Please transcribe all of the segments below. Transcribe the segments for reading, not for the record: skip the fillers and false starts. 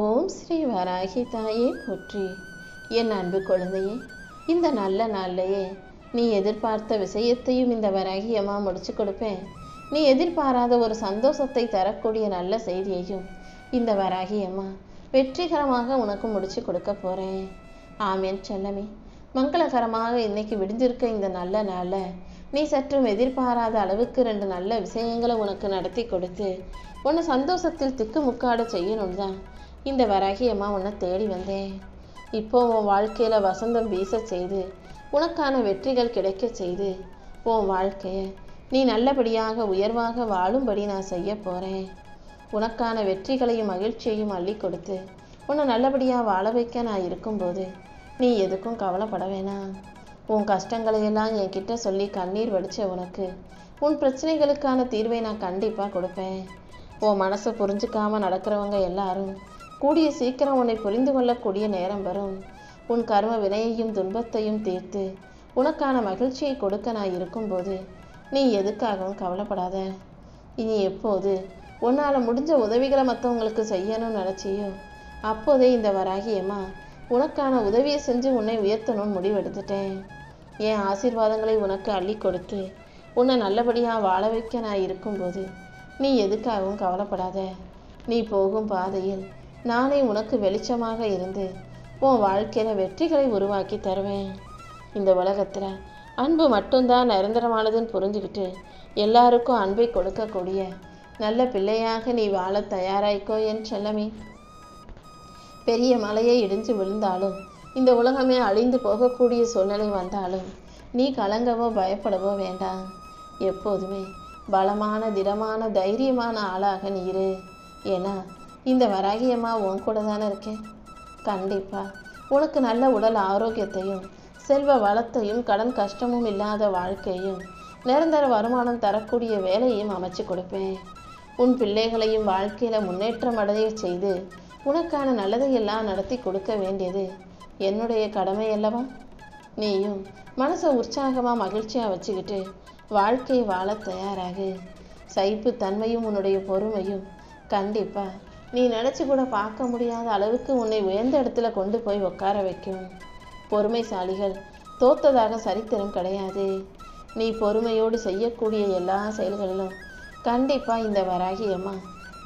ஓம் ஸ்ரீ வராகி தாயே போற்றி. என் அன்பு குழந்தையே, இந்த நல்ல நாள்லையே நீ எதிர்பார்த்த விஷயத்தையும் இந்த வராகி அம்மா முடிச்சு கொடுப்பேன். நீ எதிர்பாராத ஒரு சந்தோஷத்தை தரக்கூடிய நல்ல செய்தியையும் இந்த வராகி அம்மா வெற்றிகரமாக உனக்கு முடிச்சு கொடுக்க போறேன். ஆமேன் செல்லமே. மங்களகரமாக இன்னைக்கு விடிஞ்சிருக்க இந்த நல்ல நாளில் நீ சற்றும் எதிர்பாராத அளவுக்கு 2 நல்ல விஷயங்களை உனக்கு நடத்தி கொடுத்து உன்னை சந்தோஷத்தில் திக்குமுக்காட செய்யணும் தான் இந்த வராகி அம்மா உன்னை தேடி வந்தேன். இப்போ உன் வாழ்க்கையில வசந்தம் வீச செய்து உனக்கான வெற்றிகள் கிடைக்க செய்து உன் வாழ்க்கையை நீ நல்லபடியாக உயர்வாக வாழும்படி நான் செய்ய போறேன். உனக்கான வெற்றிகளையும் மகிழ்ச்சியையும் அள்ளி கொடுத்து உன்னை நல்லபடியாக வாழ வைக்க நான் இருக்கும்போது நீ எதுக்கும் கவலைப்பட வேணாம். உன் கஷ்டங்களையெல்லாம் என்கிட்ட சொல்லி கண்ணீர் வடிச்ச உனக்கு உன் பிரச்சனைகளுக்கான தீர்வை நான் கண்டிப்பாக கொடுப்பேன். உன் மனசை புரிஞ்சுக்காம நடக்கிறவங்க எல்லாரும் கூடிய சீக்கிரம் உன்னை புரிந்து கொள்ளக்கூடிய நேரம் வரும். உன் கர்ம வினையையும் துன்பத்தையும் தீர்த்து உனக்கான மகிழ்ச்சியை கொடுக்க நான் இருக்கும்போது நீ எதுக்காகவும் கவலைப்படாத. இனி எப்போது உன்னால் முடிஞ்ச உதவிகளை மற்றவங்களுக்கு செய்யணும்னு நினச்சியோ அப்போதே இந்த வராகி அம்மா உனக்கான உதவியை செஞ்சு உன்னை உயர்த்தணும்னு முடிவெடுத்துட்டேன். என் ஆசீர்வாதங்களை உனக்கு அள்ளி கொடுத்து உன்னை நல்லபடியாக வாழ வைக்க நான் இருக்கும்போது நீ எதுக்காகவும் கவலைப்படாத. நீ போகும் பாதையில் நானே உனக்கு வெளிச்சமாக இருந்து உன் வாழ்க்கையில் வெற்றிகளை உருவாக்கி தருவேன். இந்த உலகத்தில் அன்பு மட்டும்தான் நிரந்தரமானதுன்னு புரிஞ்சுக்கிட்டு எல்லாருக்கும் அன்பை கொடுக்கக்கூடிய நல்ல பிள்ளையாக நீ வாழ தயாராய்க்கோ என் செல்லமே. பெரிய மலையை இடிஞ்சு விழுந்தாலும் இந்த உலகமே அழிந்து போகக்கூடிய சூழ்நிலை வந்தாலும் நீ கலங்கவோ பயப்படவோ வேண்டாம். எப்போதுமே பலமான திடமான தைரியமான ஆளாக நீ இரு. ஏன்னா இந்த வராகி அம்மா உன் கூட தானே இருக்கேன். கண்டிப்பா உனக்கு நல்ல உடல் ஆரோக்கியத்தையும் செல்வ வளத்தையும் கடன் கஷ்டமும் இல்லாத வாழ்க்கையும் நிரந்தர வருமானம் தரக்கூடிய வேலையும் அமைச்சு கொடுப்பேன். உன் பிள்ளைகளையும் வாழ்க்கையில முன்னேற்றம் அடைய செய்து உனக்கான நல்லதையெல்லாம் நடத்தி கொடுக்க வேண்டியது என்னுடைய கடமை அல்லவா. நீயும் மனசை உற்சாகமா மகிழ்ச்சியா வச்சுக்கிட்டு வாழ்க்கையை வாழ தயாராகு. சகிப்பு தன்மையும் உன்னுடைய பொறுமையும் கண்டிப்பா நீ நினச்சி கூட பார்க்க முடியாத அளவுக்கு உன்னை உயர்ந்த இடத்துல கொண்டு போய் உட்கார வைக்கும். பொறுமைசாலிகள் தோத்ததாக சரித்திரம் கிடையாது. நீ பொறுமையோடு செய்யக்கூடிய எல்லா செயல்களிலும் கண்டிப்பா இந்த வராகி அம்மா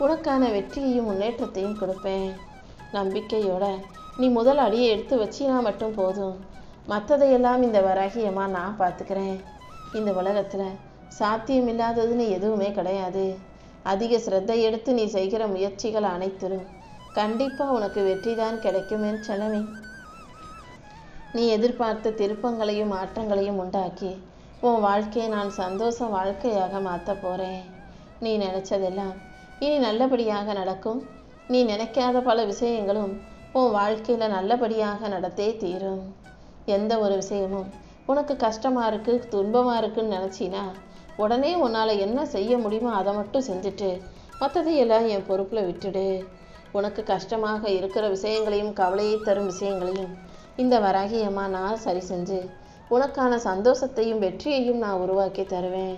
உனக்கான வெற்றியையும் முன்னேற்றத்தையும் கொடுப்பேன். நம்பிக்கையோட நீ முதல் அடியை எடுத்து வச்சினா மட்டும் போதும். மற்றதையெல்லாம் இந்த வராகி அம்மா நான் பார்த்துக்கிறேன். இந்த உலகத்தில் சாத்தியம் இல்லாததுன்னு எதுவுமே கிடையாது. அதிக சிரத்தை எடுத்து நீ செய்கிற முயற்சிகள் அனைத்திலும் கண்டிப்பாக உனக்கு வெற்றி தான் கிடைக்குமே செல்லமே. நீ எதிர்பார்த்த திருப்பங்களையும் மாற்றங்களையும் உண்டாக்கி உன் வாழ்க்கையை நான் சந்தோஷ வாழ்க்கையாக மாற்ற போகிறேன். நீ நினச்சதெல்லாம் இனி நல்லபடியாக நடக்கும். நீ நினைக்காத பல விஷயங்களும் உன் வாழ்க்கையில் நல்லபடியாக நடத்தே தீரும். எந்த ஒரு விஷயமும் உனக்கு கஷ்டமாக இருக்குது துன்பமாக இருக்குன்னு நினச்சினா உடனே உன்னால் என்ன செய்ய முடியுமோ அதை மட்டும் செஞ்சுட்டு மற்றதையெல்லாம் என் பொறுப்பில் விட்டுடு. உனக்கு கஷ்டமாக இருக்கிற விஷயங்களையும் கவலையை தரும் விஷயங்களையும் இந்த வராகி அம்மா நான் சரி செஞ்சு உனக்கான சந்தோஷத்தையும் வெற்றியையும் நான் உருவாக்கி தருவேன்.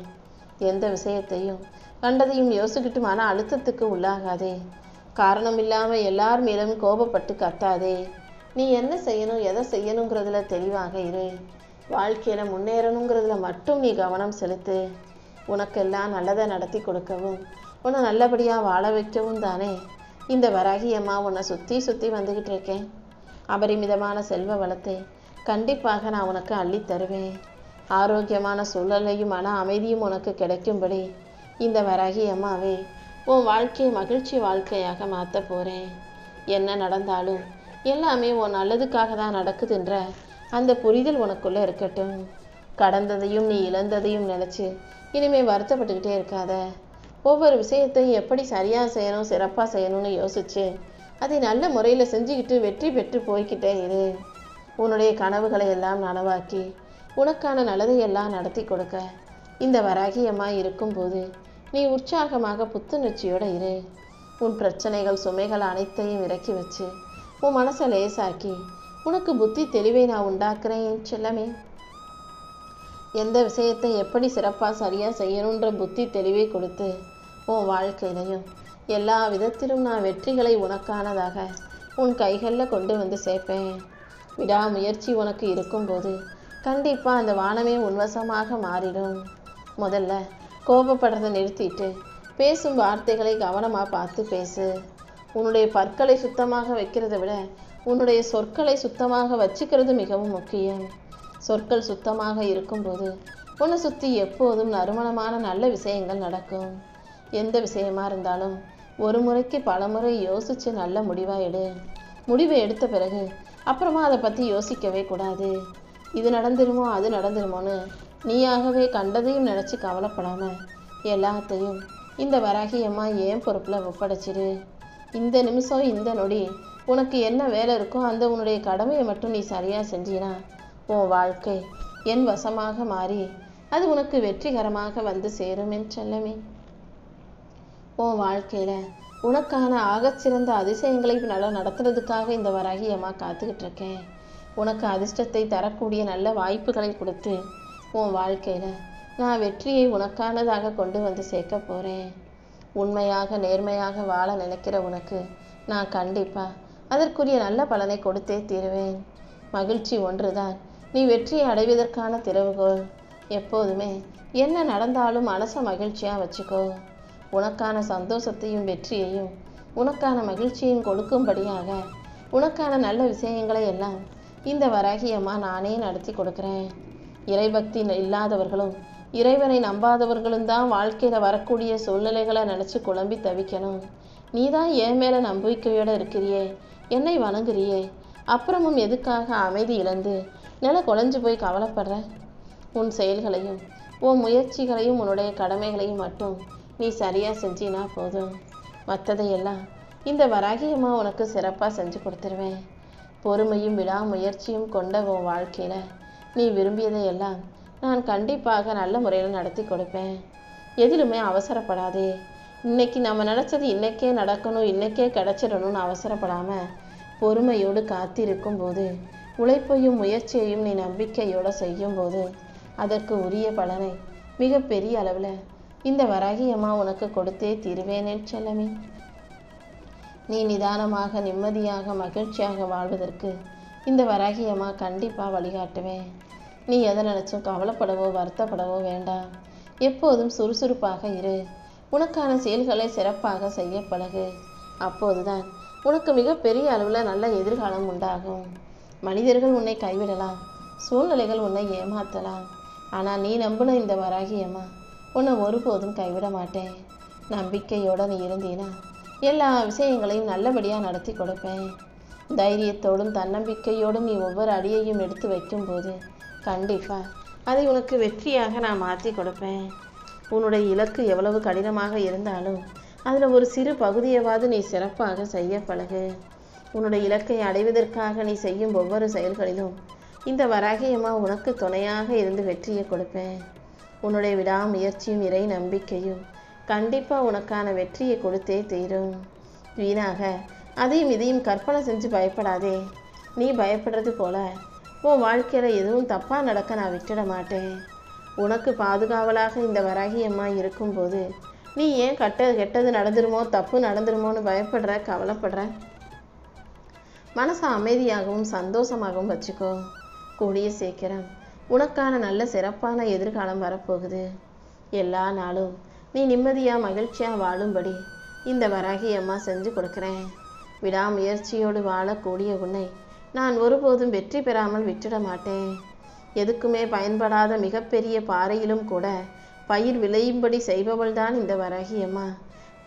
எந்த விஷயத்தையும் கண்டதையும் யோசிக்கிட்டு மன அழுத்தத்துக்கு உள்ளாகாதே. காரணம் இல்லாமல் எல்லார் மேலும் கோபப்பட்டு கத்தாதே. நீ என்ன செய்யணும் எதை செய்யணுங்கிறதுல தெளிவாக இரு. வாழ்க்கையில் முன்னேறணுங்கிறதுல மட்டும் நீ கவனம் செலுத்து. உனக்கெல்லாம் நல்லதை நடத்தி கொடுக்கவும் உன்னை நல்லபடியாக வாழ வைக்கவும் தானே இந்த வராகி அம்மா உன்னை சுற்றி வந்துக்கிட்டு இருக்கேன். அபரிமிதமான செல்வ வளத்தை கண்டிப்பாக நான் உனக்கு அள்ளி தருவேன். ஆரோக்கியமான சூழலையும் மன அமைதியும் உனக்கு கிடைக்கும்படி இந்த வராகி அம்மாவே உன் வாழ்க்கையை மகிழ்ச்சி வாழ்க்கையாக மாற்ற போகிறேன். என்ன நடந்தாலும் எல்லாமே உன் நல்லதுக்காக தான் நடக்குதுன்ற அந்த புரிதல் உனக்குள்ளே இருக்கட்டும். கடந்ததையும் நீ இழந்ததையும் நினச்சி இனிமேல் வருத்தப்பட்டுக்கிட்டே இருக்காத. ஒவ்வொரு விஷயத்தையும் எப்படி சரியாக செய்யணும் சிறப்பாக செய்யணும்னு யோசிச்சு அதை நல்ல முறையில் செஞ்சுக்கிட்டு வெற்றி பெற்று போய்கிட்டே இரு. உன்னுடைய கனவுகளை எல்லாம் நனவாக்கி உனக்கான நல்லதையெல்லாம் நடத்தி கொடுக்க இந்த வராகி அம்மா இருக்கும்போது நீ உற்சாகமாக புத்துணர்ச்சியோடு இரு. உன் பிரச்சனைகள் சுமைகள் அனைத்தையும் இறக்கி வச்சு உன் மனசை லேசாக்கி உனக்கு புத்தி தெளிவை நான் உண்டாக்குறேன் என் செல்லமே. எந்த விஷயத்தை எப்படி சிறப்பாக சரியாக செய்யணுன்ற புத்தி தெளிவை கொடுத்து உன் வாழ்க்கையிலையும் எல்லா விதத்திலும் நான் வெற்றிகளை உனக்கானதாக உன் கைகளில் கொண்டு வந்து சேர்ப்பேன். விடாமுயற்சி உனக்கு இருக்கும்போது கண்டிப்பாக அந்த வானமே உன்வசமாக மாறிடும். முதல்ல கோபப்படுறதை நிறுத்திட்டு பேசும் வார்த்தைகளை கவனமாக பார்த்து பேசு. உன்னுடைய பற்களை சுத்தமாக வைக்கிறத விட உன்னுடைய சொற்களை சுத்தமாக வச்சுக்கிறது மிகவும் முக்கியம். சொற்கள் சுத்தமாக இருக்கும்போது உன்னை சுற்றி எப்போதும் நறுமணமான நல்ல விஷயங்கள் நடக்கும். எந்த விஷயமா இருந்தாலும் ஒரு முறைக்கு பல முறை யோசித்து நல்ல முடிவாக எடு. முடிவை எடுத்த பிறகு அப்புறமா அதை பற்றி யோசிக்கவே கூடாது. இது நடந்துருமோ அது நடந்துருமோன்னு நீயாகவே கண்டதையும் நினச்சி கவலைப்படாமல் எல்லாத்தையும் இந்த வராகியம்மா ஏன் பொறுப்பில் ஒப்படைச்சிரு. இந்த நிமிஷம் இந்த நொடி உனக்கு என்ன வேலை இருக்கோ அந்த உன்னுடைய கடமையை மட்டும் நீ சரியாக செஞ்சினா உன் வாழ்க்கை என் வசமாக மாறி அது உனக்கு வெற்றிகரமாக வந்து சேரும் என் செல்லமே. உன் வாழ்க்கையில் உனக்கான ஆகச்சிறந்த அதிசயங்களை நடத்துறதுக்காக இந்த வராகியம்மா காத்துக்கிட்டு இருக்கேன். உனக்கு அதிர்ஷ்டத்தை தரக்கூடிய நல்ல வாய்ப்புகளை கொடுத்து உன் வாழ்க்கையில் நான் வெற்றியை உனக்கானதாக கொண்டு வந்து சேர்க்க போகிறேன். உண்மையாக நேர்மையாக வாழ நினைக்கிற உனக்கு நான் கண்டிப்பாக அதற்குரிய நல்ல பலனை கொடுத்தே தீருவேன். மகிழ்ச்சி ஒன்றுதான் நீ வெற்றியை அடைவதற்கான திறவுகோல். எப்போதுமே என்ன நடந்தாலும் மனசை மகிழ்ச்சியாக வச்சுக்கோ. உனக்கான சந்தோஷத்தையும் வெற்றியையும் உனக்கான மகிழ்ச்சியையும் கொடுக்கும்படியாக உனக்கான நல்ல விஷயங்களை எல்லாம் இந்த வராகியம்மா நானே நடத்தி கொடுக்குறேன். இறைபக்தி இல்லாதவர்களும் இறைவனை நம்பாதவர்களும் தான் வாழ்க்கையில் வரக்கூடிய சூழ்நிலைகளை நினச்சி குழம்பி தவிக்கணும். நீ தான் என் மேலே நம்பிக்கையோடு இருக்கிறியே, என்னை வணங்குறியே, அப்புறமும் எதுக்காக அமைதி இழந்து நில குலைஞ்சு போய் கவலைப்படுற? உன் செயல்களையும் உன் முயற்சிகளையும் உன்னுடைய கடமைகளையும் மட்டும் நீ சரியாக செஞ்சினா போதும். மற்றதையெல்லாம் இந்த வராகியம்மா உனக்கு சிறப்பாக செஞ்சு கொடுத்துருவேன். பொறுமையும் விடாமுயற்சியும் கொண்ட உன் வாழ்க்கையில் நீ விரும்பியதையெல்லாம் நான் கண்டிப்பாக நல்ல முறையில் நடத்தி கொடுப்பேன். எதிலுமே அவசரப்படாதே. இன்னைக்கு நம்ம நினச்சது இன்றைக்கே நடக்கணும், இன்றைக்கே கிடச்சிடணும்னு அவசரப்படாமல் பொறுமையோடு காத்திருக்கும் போது உழைப்பையும் முயற்சியையும் நீ நம்பிக்கையோடு செய்யும்போது அதற்கு உரிய பலனை மிகப்பெரிய அளவில் இந்த வராகியம்மா உனக்கு கொடுத்தே தீருவேனே செல்லமே. நீ நிதானமாக நிம்மதியாக மகிழ்ச்சியாக வாழ்வதற்கு இந்த வராகியம்மா கண்டிப்பாக வழிகாட்டுவேன். நீ எதை நினச்சும் கவலைப்படவோ வருத்தப்படவோ வேண்டாம். எப்போதும் சுறுசுறுப்பாக இரு. உனக்கான செயல்களை சிறப்பாக செய்ய பழகு. அப்போதுதான் உனக்கு மிகப்பெரிய அளவில் நல்ல எதிர்காலம் உண்டாகும். மனிதர்கள் உன்னை கைவிடலாம், சூழ்நிலைகள் உன்னை ஏமாற்றலாம். ஆனால் நீ நம்பின இந்த வராகியம்மா உன்னை ஒருபோதும் கைவிட மாட்டேன். நம்பிக்கையோடு நீ இருந்தீனா எல்லா விஷயங்களையும் நல்லபடியாக நடத்தி கொடுப்பேன். தைரியத்தோடும் தன்னம்பிக்கையோடும் நீ ஒவ்வொரு அடியையும் எடுத்து வைக்கும்போது கண்டிப்பாக அதை உனக்கு வெற்றியாக நான் மாற்றி கொடுப்பேன். உன்னுடைய இலக்கு எவ்வளவு கடினமாக இருந்தாலும் அதில் ஒரு சிறு பகுதியவாது நீ சிறப்பாக செய்ய பழகு. உன்னுடைய இலக்கை அடைவதற்காக நீ செய்யும் ஒவ்வொரு செயல்களிலும் இந்த வராகியம்மா உனக்கு துணையாக இருந்து வெற்றியை கொடுப்பேன். உன்னுடைய விடாமுயற்சியும் இறை நம்பிக்கையும் கண்டிப்பாக உனக்கான வெற்றியை கொடுத்தே தீரும். வீணாக அதையும் இதையும் கற்பனை செஞ்சு பயப்படாதே. நீ பயப்படுறது போல உன் வாழ்க்கையில் எதுவும் தப்பாக நடக்க நான் விட்டுட மாட்டேன். உனக்கு பாதுகாவலாக இந்த வராகியம்மா இருக்கும்போது நீ ஏன் கெட்டது நடந்துருமோ தப்பு நடந்துருமோன்னு பயப்படுற கவலைப்படுற? மனசை அமைதியாகவும் சந்தோஷமாகவும் வச்சுக்கோ. கூடிய சீக்கிரம் உனக்கான நல்ல சிறப்பான எதிர்காலம் வரப்போகுது. எல்லா நாளும் நீ நிம்மதியாக மகிழ்ச்சியாக வாழும்படி இந்த வராகியம்மா செஞ்சு கொடுக்குறேன். விடாமுயற்சியோடு வாழக்கூடிய உன்னை நான் ஒருபோதும் வெற்றி பெறாமல் விட்டுட மாட்டேன். எதுக்குமே பயன்படாத மிகப்பெரிய பாறையிலும் கூட பயிர் விளையும்படி செய்பவள்தான் இந்த வராகியம்மா.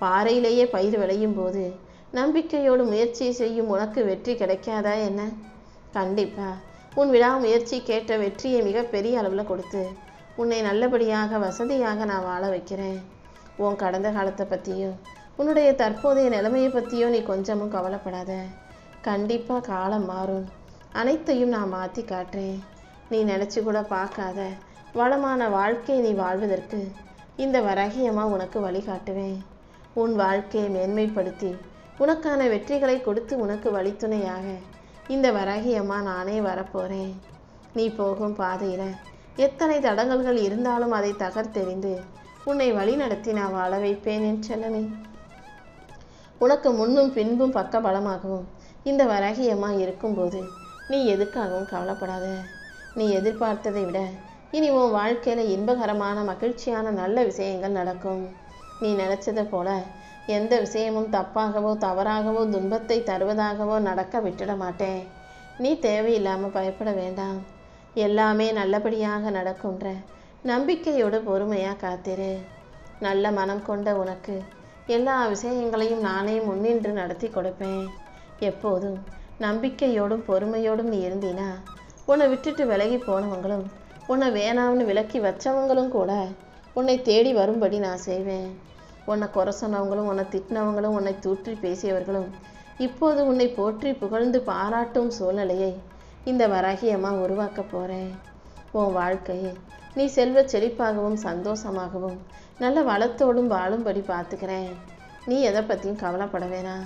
பாறையிலேயே பயிர் விளையும் போது நம்பிக்கையோடு முயற்சி செய்யும் உனக்கு வெற்றி கிடைக்காதா என்ன? கண்டிப்பாக உன் விடாமுயற்சி கேட்ட வெற்றியை மிகப்பெரிய அளவில் கொடுத்து உன்னை நல்லபடியாக வசதியாக நான் வாழ வைக்கிறேன். உன் கடந்த காலத்தை பற்றியோ உன்னுடைய தற்போதைய நிலைமையை பற்றியோ நீ கொஞ்சமும் கவலைப்படாத. கண்டிப்பாக காலம் மாறும். அனைத்தையும் நான் மாற்றி காட்டுறேன். நீ நினச்சி கூட பார்க்காத வளமான வாழ்க்கையை நீ வாழ்வதற்கு இந்த வராகியம்மா உனக்கு வழிகாட்டுவேன். உன் வாழ்க்கையை மேன்மைப்படுத்தி உனக்கான வெற்றிகளை கொடுத்து உனக்கு வழித்துணையாக இந்த வராகியம்மா நானே வரப்போகிறேன். நீ போகும் பாதையில் எத்தனை தடங்கல்கள் இருந்தாலும் அதை தகர்த்தெறிந்து உன்னை வழி நடத்தி நான் வாழ வைப்பேன் என் செல்லமே. உனக்கு முன்னும் பின்பும் பக்க பலமாகவும் இந்த வராகி அம்மா இருக்கும்போது நீ எதுக்காகவும் கவலைப்படாத. நீ எதிர்பார்த்ததை விட இனி உன் வாழ்க்கையில் இன்பகரமான மகிழ்ச்சியான நல்ல விஷயங்கள் நடக்கும். நீ நினச்சதை போல எந்த விஷயமும் தப்பாகவோ தவறாகவோ துன்பத்தை தருவதாகவோ நடக்க விட்டுட மாட்டேன். நீ தேவையில்லாமல் பயப்பட வேண்டாம். எல்லாமே நல்லபடியாக நடக்கும்ன்ற நம்பிக்கையோடு பொறுமையாக காத்திரு. நல்ல மனம் கொண்ட உனக்கு எல்லா விஷயங்களையும் நானே முன்னின்று நடத்தி கொடுப்பேன். எப்போதும் நம்பிக்கையோடும் பொறுமையோடும் நீ இருந்தீனா உன்னை விட்டுட்டு விலகி போனவங்களும் உன்னை வேணாம்னு விலக்கி வச்சவங்களும் கூட உன்னை தேடி வரும்படி நான் செய்வேன். உன்னை குறை சொன்னவங்களும் உன்னை திட்டினவங்களும் உன்னை தூற்றி பேசியவர்களும் இப்போது உன்னை போற்றி புகழ்ந்து பாராட்டும் சூழ்நிலையை இந்த வராகி அம்மா உருவாக்க போகிறேன். உன் வாழ்க்கையை நீ செல்வ செழிப்பாகவும் சந்தோஷமாகவும் நல்ல வளத்தோடும் வாழும்படி பார்த்துக்கிறேன். நீ எதை பற்றியும் கவலைப்பட வேணாம்.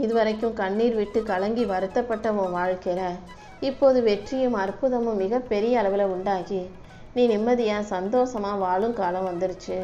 இதுவரைக்கும் கண்ணீர் விட்டு கலங்கி வருத்தப்பட்ட உன் வாழ்க்கையில் இப்போது வெற்றியும் அற்புதமும் மிகப்பெரிய அளவில் உண்டாகி நீ நிம்மதியாக சந்தோஷமாக வாழும் காலம் வந்துருச்சு.